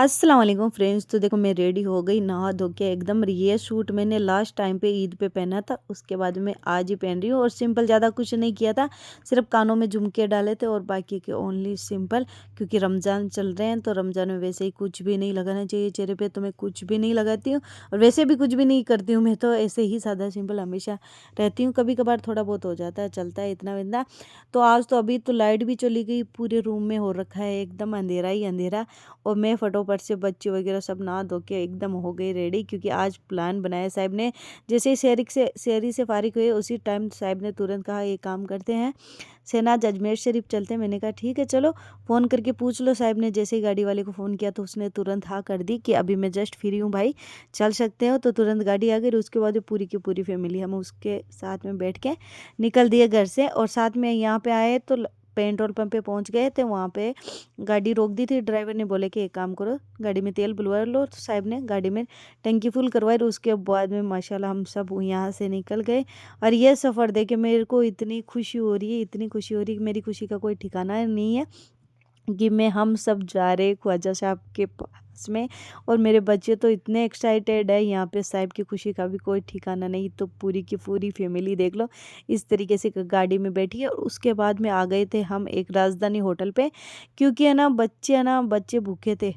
अस्सलाम वालेकुम फ्रेंड्स। तो देखो मैं रेडी हो गई नहा धो के एकदम। ये सूट मैंने लास्ट टाइम पे ईद पे पहना था, उसके बाद मैं आज ही पहन रही हूँ। और सिंपल, ज़्यादा कुछ नहीं किया था, सिर्फ कानों में झुमके डाले थे और बाकी के ओनली सिंपल। क्योंकि रमज़ान चल रहे हैं तो रमज़ान में वैसे ही कुछ भी नहीं लगाना चाहिए चेहरे पे, तो मैं कुछ भी नहीं लगाती हूँ और वैसे भी कुछ भी नहीं करती हूँ। मैं तो ऐसे ही सादा सिंपल हमेशा रहती हूँ, कभी कभार थोड़ा बहुत हो जाता है, चलता है इतना वितना। तो आज तो अभी तो लाइट भी चली गई, पूरे रूम में हो रखा है एकदम अंधेरा ही अंधेरा। और मैं फटोफट से बच्चे वगैरह सब नहा धो के एकदम हो गई रेडी, क्योंकि आज प्लान बनाया साहब ने। जैसे ही शहरी से फारिग हुए उसी टाइम साहब ने तुरंत कहा ये काम करते हैं, शहनाज अजमेर शरीफ चलते हैं। मैंने कहा ठीक है चलो, फ़ोन करके पूछ लो। साहब ने जैसे ही गाड़ी वाले को फ़ोन किया तो उसने तुरंत हाँ कर दी कि अभी मैं जस्ट फ्री हूँ भाई, चल सकते हो। तो तुरंत गाड़ी आ गई और उसके बाद पूरी की पूरी फैमिली हम उसके साथ में बैठ के निकल दिए घर से। और साथ में यहाँ पे आए तो पेट्रोल पंप पे पहुंच गए थे। वहाँ पे गाड़ी रोक दी थी, ड्राइवर ने बोले कि एक काम करो, गाड़ी में तेल बुलवा लो। तो साहब ने गाड़ी में टंकी फुल करवाई और उसके बाद में माशाल्लाह हम सब यहाँ से निकल गए। और ये सफ़र देखे मेरे को इतनी खुशी हो रही है, इतनी खुशी हो रही है कि मेरी खुशी का कोई ठिकाना नहीं है कि मैं हम सब जा रहे ख्वाजा साहब के पास में। और मेरे बच्चे तो इतने एक्साइटेड है, यहाँ पे साहब की खुशी का भी कोई ठिकाना नहीं। तो पूरी की पूरी फैमिली देख लो इस तरीके से गाड़ी में बैठी है। और उसके बाद में आ गए थे हम एक राजधानी होटल पे, क्योंकि है ना बच्चे भूखे थे।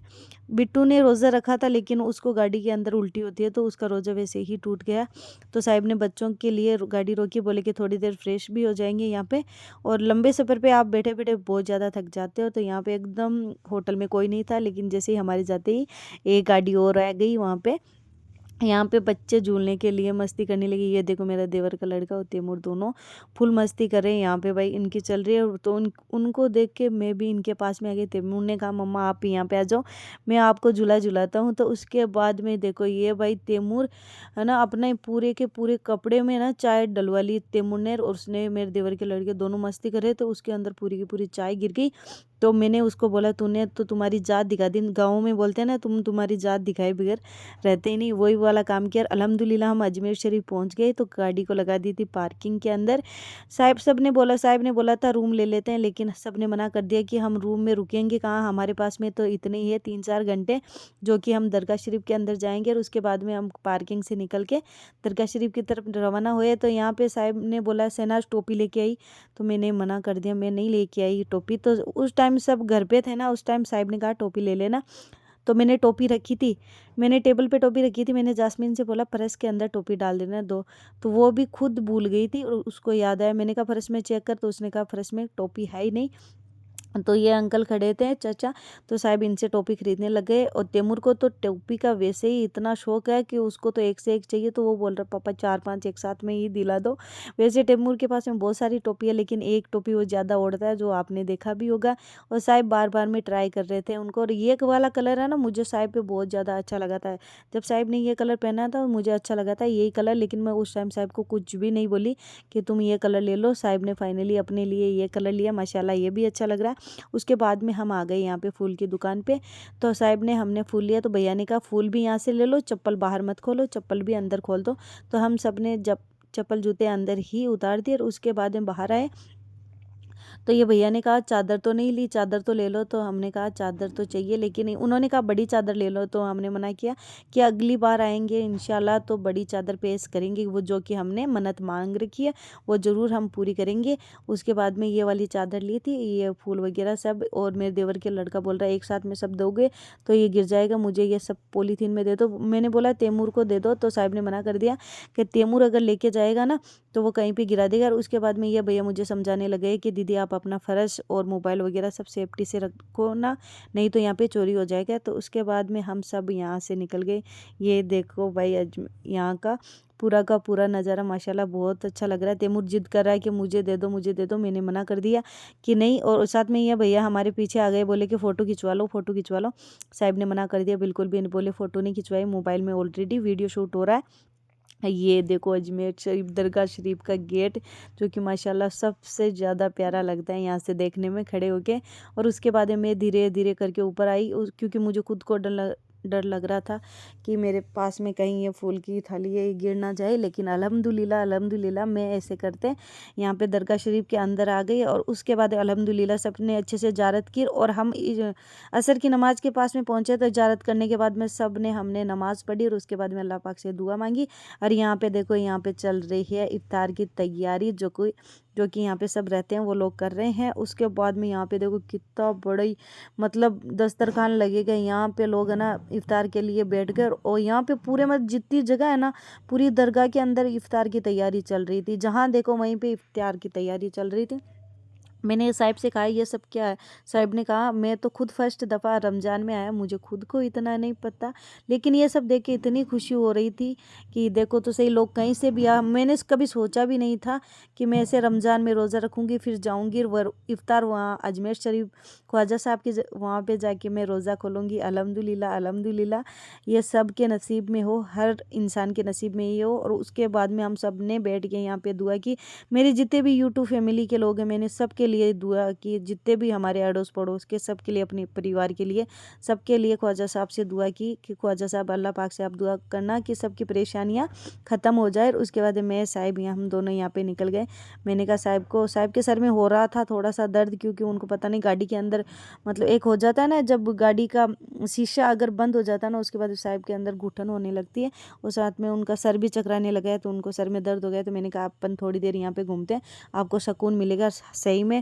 बिट्टू ने रोज़ा रखा था लेकिन उसको गाड़ी के अंदर उल्टी होती है तो उसका रोज़ा वैसे ही टूट गया। तो साहब ने बच्चों के लिए गाड़ी रोकी, बोले कि थोड़ी देर फ्रेश भी हो जाएंगे यहाँ पे। और लंबे सफ़र पे आप बैठे बैठे बहुत ज़्यादा थक जाते हो। तो यहाँ पे एकदम होटल में कोई नहीं था, लेकिन जैसे ही हमारे जाते ही एक गाड़ी और आ गई वहाँ पे। यहाँ पे बच्चे झूलने के लिए मस्ती करने लगे। ये देखो मेरा देवर का लड़का और तैमूर दोनों फुल मस्ती कर रहे हैं यहाँ पे भाई, इनकी चल रही है। तो उनको देख के मैं भी इनके पास में आ गई। तैमूर ने कहा मम्मा आप भी यहाँ पे आ जाओ, मैं आपको झूला झुलाता हूँ। तो उसके बाद में देखो ये भाई तैमूर है ना अपने पूरे के पूरे कपड़े में ना चाय डलवा ली तैमूर ने, और उसने मेरे देवर के लड़के दोनों मस्ती कर रहे तो उसके अंदर पूरी की पूरी चाय गिर गई। तो मैंने उसको बोला तूने तो तुम्हारी जात दिखा दी, गाँव में बोलते हैं ना तुम्हारी जात दिखाए बगैर रहते ही नहीं, वही वाला काम किया। अल्हम्दुलिल्लाह हम अजमेर शरीफ पहुंच गए तो गाड़ी को लगा दी थी पार्किंग के अंदर। साहब ने बोला था रूम ले लेते हैं, लेकिन सब ने मना कर दिया कि हम रूम में रुकेंगे कहाँ, हमारे पास में तो इतने ही है 3-4 घंटे जो कि हम दरगाह शरीफ के अंदर जाएंगे। और उसके बाद में हम पार्किंग से निकल के दरगाह शरीफ की तरफ रवाना हुए। तो यहाँ पे साहब ने बोला शहनाज टोपी लेके आई, तो मैंने मना कर दिया, मैं नहीं लेके आई टोपी। तो उस टाइम सब घर पे थे ना, उस टाइम साहब ने कहा टोपी ले लेना। तो मैंने टोपी रखी थी, मैंने टेबल पे टोपी रखी थी, मैंने जास्मीन से बोला पर्स के अंदर टोपी डाल देना दो। तो वो भी खुद भूल गई थी और उसको याद आया, मैंने कहा पर्स में चेक कर, तो उसने कहा पर्स में टोपी है ही नहीं। तो ये अंकल खड़े थे चाचा, तो साहब इनसे टोपी खरीदने लग गए। और तैमूर को तो टोपी का वैसे ही इतना शौक है कि उसको तो एक से एक चाहिए, तो वो बोल रहा पापा 4-5 एक साथ में ही दिला दो। वैसे तैमूर के पास में बहुत सारी टोपी है, लेकिन एक टोपी वो ज़्यादा ओढ़ता है जो आपने देखा भी होगा। और साहब बार बार में ट्राई कर रहे थे उनको। और ये वाला कलर है ना मुझे साहब पे बहुत ज़्यादा अच्छा लगा था, जब साहब ने ये कलर पहना था मुझे अच्छा लगा था यही कलर। लेकिन मैं उस टाइम साहब को कुछ भी नहीं बोली कि तुम ये कलर ले लो। साहब ने फाइनली अपने लिए ये कलर लिया, माशाल्लाह ये भी अच्छा लग रहा है। उसके बाद में हम आ गए यहाँ पे फूल की दुकान पे। तो साहब ने हमने फूल लिया, तो भैया ने कहा फूल भी यहाँ से ले लो, चप्पल बाहर मत खोलो, चप्पल भी अंदर खोल दो। तो हम सब ने जब चप्पल जूते अंदर ही उतार दिए और उसके बाद में बाहर आए। तो ये भैया ने कहा चादर तो नहीं ली, चादर तो ले लो। तो हमने कहा चादर तो चाहिए, लेकिन उन्होंने कहा बड़ी चादर ले लो। तो हमने मना किया कि अगली बार आएंगे इंशाल्लाह तो बड़ी चादर पेश करेंगे, वो जो कि हमने मन्नत मांग रखी है वो ज़रूर हम पूरी करेंगे। उसके बाद में ये वाली चादर ली थी, ये फूल वगैरह सब। और मेरे देवर के लड़का बोल रहा है एक साथ में सब दोगे तो ये गिर जाएगा, मुझे ये सब पॉलीथीन में दे दो। मैंने बोला तैमूर को दे दो, तो साहब ने मना कर दिया कि तैमूर अगर लेके जाएगा ना तो वो कहीं पे गिरा देगा। और उसके बाद में ये भैया मुझे समझाने लगे कि दीदी आप अपना फ़र्श और मोबाइल वगैरह सब सेफ्टी से रखो ना, नहीं तो यहाँ पे चोरी हो जाएगा। तो उसके बाद में हम सब यहाँ से निकल गए। ये देखो भाई यहाँ का पूरा नज़ारा माशाल्लाह बहुत अच्छा लग रहा है। तैमूर जिद कर रहा है कि मुझे दे दो मुझे दे दो, मैंने मना कर दिया कि नहीं। और साथ में ये भैया हमारे पीछे आ गए, बोले कि फ़ोटो खिंचवा लो फ़ोटो खिंचवा लो। साहब ने मना कर दिया, बिल्कुल भी नहीं, बोले फ़ोटो नहीं खिंचवाई, मोबाइल में ऑलरेडी वीडियो शूट हो रहा है। ये देखो अजमेर शरीफ दरगाह शरीफ का गेट, जो कि माशाल्लाह सबसे ज़्यादा प्यारा लगता है यहाँ से देखने में खड़े होके। और उसके बाद में धीरे धीरे करके ऊपर आई, क्योंकि मुझे खुद को डर लग रहा था कि मेरे पास में कहीं ये फूल की थाली ये गिर ना जाए, लेकिन अल्हम्दुलिल्लाह अल्हम्दुलिल्लाह मैं ऐसे करते यहाँ पे दरगाह शरीफ के अंदर आ गई। और उसके बाद अल्हम्दुलिल्लाह सबने अच्छे से ज़ियारत की और हम असर की नमाज़ के पास में पहुँचे। तो ज़ियारत करने के बाद में सब ने हमने नमाज़ पढ़ी और उसके बाद में अल्लाह पाक से दुआ मांगी। और यहाँ पे देखो यहाँ पे चल रही है इफ्तार की तैयारी, जो कि यहाँ पे सब रहते हैं वो लोग कर रहे हैं। उसके बाद में यहाँ पे देखो कितना बड़ी मतलब दस्तरखान लगेगा, यहाँ पे लोग है ना इफ्तार के लिए बैठ गए। और यहाँ पे पूरे मतलब जितनी जगह है ना पूरी दरगाह के अंदर इफ्तार की तैयारी चल रही थी, जहाँ देखो वहीं पे इफ्तार की तैयारी चल रही थी। मैंने साहिब से कहा ये सब क्या है। साहिब ने कहा मैं तो खुद फर्स्ट दफ़ा रमज़ान में आया, मुझे खुद को इतना नहीं पता, लेकिन ये सब देख के इतनी खुशी हो रही थी कि देखो तो सही लोग कहीं से भी आ। मैंने कभी सोचा भी नहीं था कि मैं ऐसे रमज़ान में रोज़ा रखूँगी, फिर जाऊँगी इफ्तार वहाँ अजमेर शरीफ ख्वाजा साहब के वहाँ पे जाके मैं रोज़ा खोलूँगी। अल्हम्दुलिल्लाह अल्हम्दुलिल्लाह ये सब के नसीब में हो, हर इंसान के नसीब में ये हो। और उसके बाद में हम सब ने बैठ के यहाँ पे दुआ की। मेरे जितने भी यूट्यूब फैमिली के लोग हैं मैंने सबके लिए दुआ की, जितने भी हमारे अड़ोस पड़ोस के सबके लिए, अपने परिवार के लिए सबके लिए ख्वाजा साहब से दुआ की कि ख्वाजा साहब अल्लाह पाक से आप दुआ करना कि सबकी परेशानियां ख़त्म हो जाए। और उसके बाद मैं साहिब यहाँ हम दोनों यहाँ पे निकल गए। मैंने कहा साहिब के सर में हो रहा था थोड़ा सा दर्द, क्योंकि उनको पता नहीं गाड़ी के अंदर मतलब एक हो जाता है ना जब गाड़ी का शीशा अगर बंद हो जाता है ना उसके बाद साहिब के अंदर घुटन होने लगती है और साथ में उनका सर भी चकराने लगा है, तो उनको सर में दर्द हो गया। तो मैंने कहा अपन थोड़ी देर यहाँ पे घूमते हैं, आपको सुकून मिलेगा। सही में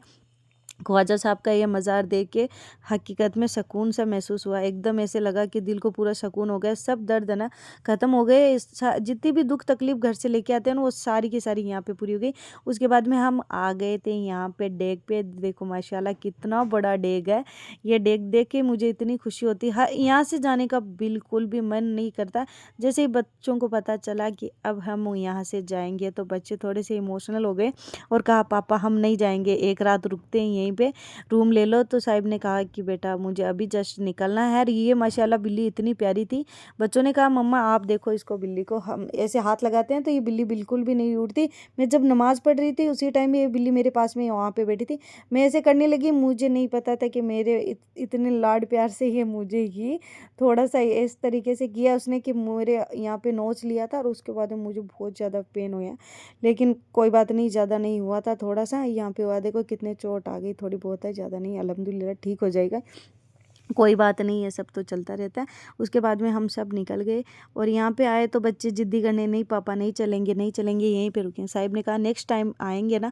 ख्वाजा साहब का ये मज़ार देख के हकीकत में सुकून सा महसूस हुआ, एकदम ऐसे लगा कि दिल को पूरा सुकून हो गया, सब दर्द है ना ख़त्म हो गए। जितनी भी दुख तकलीफ घर से लेके आते हैं ना वो सारी की सारी यहाँ पे पूरी हो गई। उसके बाद में हम आ गए थे यहाँ पे डेग पे। देखो माशाल्लाह कितना बड़ा डेग है, ये डेग देख के मुझे इतनी खुशी होती है, यहाँ से जाने का बिल्कुल भी मन नहीं करता। जैसे ही बच्चों को पता चला कि अब हम यहाँ से जाएंगे तो बच्चे थोड़े से इमोशनल हो गए और कहा पापा हम नहीं जाएंगे, एक रात रुकते हैं यहीं पे, रूम ले लो। तो साहिब ने कहा कि बेटा मुझे अभी जस्ट निकलना है। और ये माशाल्लाह बिल्ली इतनी प्यारी थी। बच्चों ने कहा मम्मा आप देखो इसको, बिल्ली को हम ऐसे हाथ लगाते हैं तो ये बिल्ली बिल्कुल भी नहीं उठती। मैं जब नमाज़ पढ़ रही थी उसी टाइम ये बिल्ली मेरे पास में वहाँ पे बैठी थी, मैं ऐसे करने लगी, मुझे नहीं पता था कि मेरे इतने लाड प्यार से ये मुझे ही थोड़ा सा इस तरीके से किया उसने कि मेरे यहाँ पे नोच लिया था। और उसके बाद में मुझे बहुत ज़्यादा पेन हुआ, लेकिन कोई बात नहीं, ज़्यादा नहीं हुआ था, थोड़ा सा यहाँ पे हुआ। देखो कितने चोट आ गई, थोड़ी बहुत है, ज़्यादा नहीं, अल्हम्दुलिल्लाह ठीक हो जाएगा, कोई बात नहीं, ये सब तो चलता रहता है। उसके बाद में हम सब निकल गए और यहाँ पे आए तो बच्चे ज़िद्दी करने, नहीं पापा नहीं चलेंगे नहीं चलेंगे, यहीं पे रुकें। साहिब ने कहा नेक्स्ट टाइम आएंगे ना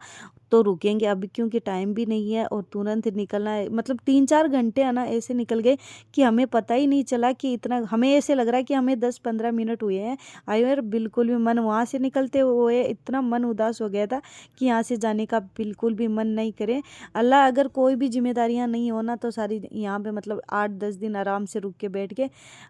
तो रुकेंगे, अभी क्योंकि टाइम भी नहीं है और तुरंत निकलना है। मतलब 3-4 घंटे है ना ऐसे निकल गए कि हमें पता ही नहीं चला कि इतना, हमें ऐसे लग रहा है कि हमें 10-15 मिनट हुए हैं आए हुए। बिल्कुल भी मन वहाँ से निकलते हुए इतना मन उदास हो गया था कि यहाँ से जाने का बिल्कुल भी मन नहीं करे। अल्लाह अगर कोई भी जिम्मेदारियाँ नहीं होना तो सारी यहाँ पे मतलब 8-10 दिन आराम से रुक के बैठ के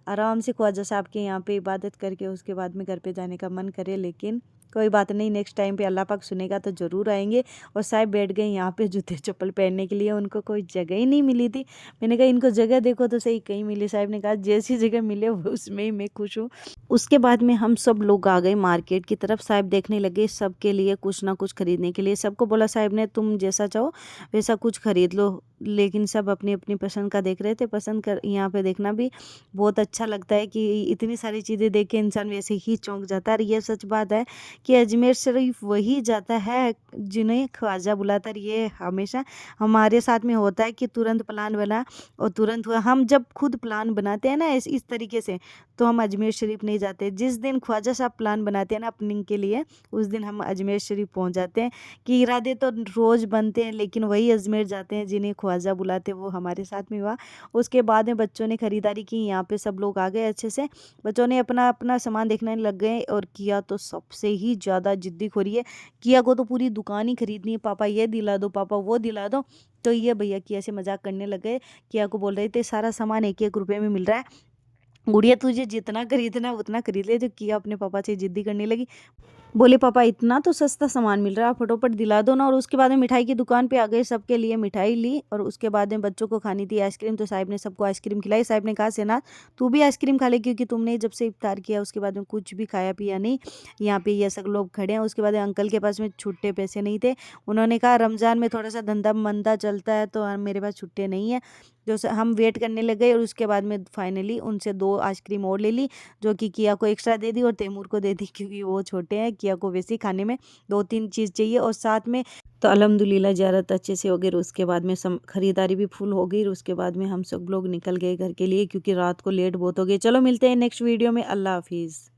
आराम से ख्वाजा साहब के यहाँ पे इबादत करके उसके बाद में घर पे जाने का मन करे। लेकिन कोई बात नहीं, नेक्स्ट टाइम पे अल्लाह पाक सुनेगा तो ज़रूर आएंगे। और साहब बैठ गए यहाँ पे जूते चप्पल पहनने के लिए, उनको कोई जगह ही नहीं मिली थी। मैंने कहा इनको जगह देखो तो सही, कहीं मिली। साहब ने कहा जैसी जगह मिले उसमें ही मैं खुश हूँ। उसके बाद में हम सब लोग आ गए मार्केट की तरफ। साहब देखने लगे सबके लिए कुछ ना कुछ खरीदने के लिए। सबको बोला साहब ने तुम जैसा चाहो वैसा कुछ खरीद लो, लेकिन सब अपनी अपनी पसंद का देख रहे थे। पसंद कर यहाँ पे देखना भी बहुत अच्छा लगता है कि इतनी सारी चीज़ें देख के इंसान वैसे ही चौंक जाता है। और ये सच बात है कि अजमेर शरीफ वही जाता है जिन्हें ख्वाजा बुलाता है। ये हमेशा हमारे साथ में होता है कि तुरंत प्लान बना और तुरंत हुआ। हम जब खुद प्लान बनाते हैं ना इस तरीके से तो हम अजमेर शरीफ नहीं जाते। जिस दिन ख्वाजा साहब प्लान बनाते हैं ना अपने के लिए उस दिन हम अजमेर शरीफ पहुंच जाते हैं। कि इरादे तो रोज़ बनते हैं लेकिन वही अजमेर जाते हैं जिन्हें ख्वाजा बुलाते हैं। वो हमारे साथ में हुआ। उसके बाद में बच्चों ने खरीदारी की, यहाँ पे सब लोग आ गए अच्छे से। बच्चों ने अपना अपना सामान देखने लग गए और किया तो सबसे ही ज़्यादा जिद्दी खोरी है। किया को तो पूरी दुकान ही खरीदनी है, पापा ये दिला दो पापा वो दिला दो। तो ये भैया किया से मजाक करने लग गए। किया को बोल रहे थे सारा सामान 1-1 रुपए में मिल रहा है, गुड़िया तुझे जितना खरीदना है उतना खरीद ले। तो किया अपने पापा से जिद्दी करने लगी, बोले पापा इतना तो सस्ता सामान मिल रहा है, फटोफट दिला दो ना। और उसके बाद में मिठाई की दुकान पे आ गए, सबके लिए मिठाई ली। और उसके बाद में बच्चों को खानी थी आइसक्रीम, तो साहिब ने सबको आइसक्रीम खिलाई। साहिब ने कहा सेनाथ तू भी आइसक्रीम खा ले, क्योंकि तुमने जब से इफ्तार किया उसके बाद में कुछ भी खाया पिया नहीं। यहाँ पे ये सब लोग खड़े हैं। उसके बाद अंकल के पास में छुट्टे पैसे नहीं थे, उन्होंने कहा रमज़ान में थोड़ा सा धंधा मंदा चलता है तो मेरे पास छुट्टे नहीं है। हम वेट करने लग गए और उसके बाद में फाइनली उनसे 2 आइसक्रीम और ले ली, जो कि किया को एक्स्ट्रा दे दी और तैमूर को दे दी क्योंकि वो छोटे हैं। किया को वैसे ही खाने में 2-3 चीज़ चाहिए और साथ में तो अल्हम्दुलिल्लाह ज़ियारत अच्छे से हो गई और उसके बाद में सम खरीदारी भी फुल हो गई और उसके बाद में हम सब लोग निकल गए घर के लिए क्योंकि रात को लेट बहुत हो गई। चलो मिलते हैं नेक्स्ट वीडियो में। अल्लाह हाफ़िज़।